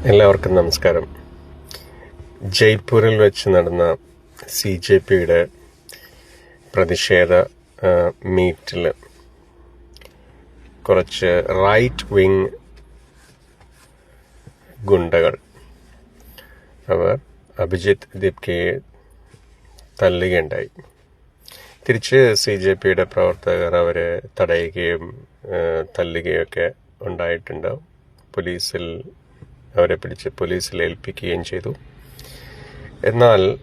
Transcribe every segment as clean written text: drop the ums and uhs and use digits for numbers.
എല്ലാവർക്കും നമസ്കാരം. ജയ്പൂരിൽ വെച്ച് നടന്ന CJPയുടെ പ്രതിഷേധ മീറ്റിൽ കുറച്ച് റൈറ്റ് വിങ് ഗുണ്ടകൾ അവർ അഭിജിത്ത് ദീപ്കയെ തല്ലുകയുണ്ടായി. തിരിച്ച് CJPയുടെ പ്രവർത്തകർ അവരെ തടയുകയും തല്ലുകയൊക്കെ ഉണ്ടായിട്ടുണ്ടാവും. അവരെ പിടിച്ച് പോലീസിൽ ഏൽപ്പിക്കുകയും ചെയ്തു. എന്നാൽ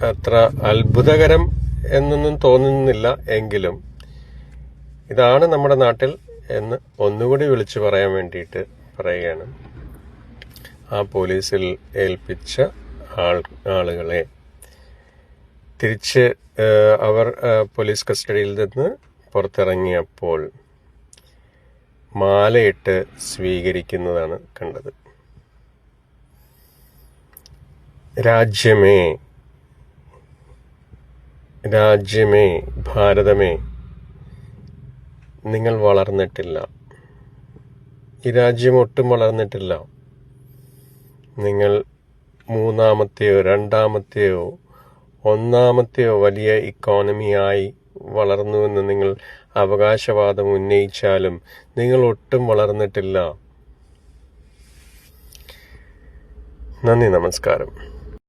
അത്ര അത്ഭുതകരം എന്നൊന്നും തോന്നുന്നില്ല. എങ്കിലും ഇതാണ് നമ്മുടെ നാട്ടിൽ എന്ന് ഒന്നുകൂടി വിളിച്ചു പറയാൻ വേണ്ടിയിട്ട് പറയുകയാണ്. ആ പോലീസിൽ ഏൽപ്പിച്ച ആളുകളെ തിരിച്ച് അവർ പോലീസ് കസ്റ്റഡിയിൽ നിന്ന് പുറത്തിറങ്ങിയപ്പോൾ മാലയിട്ട് സ്വീകരിക്കുന്നതാണ് കണ്ടത്. രാജ്യമേ, ഭാരതമേ, നിങ്ങൾ വളർന്നിട്ടില്ല. ഈ രാജ്യം ഒട്ടും വളർന്നിട്ടില്ല. നിങ്ങൾ മൂന്നാമത്തെയോ രണ്ടാമത്തെയോ ഒന്നാമത്തെയോ വലിയ ഇക്കോണമിയായി വളർന്നുവെന്ന് നിങ്ങൾ അവകാശവാദം ഉന്നയിച്ചാലും നിങ്ങൾ ഒട്ടും വളർന്നിട്ടില്ല. നന്ദി, നമസ്കാരം.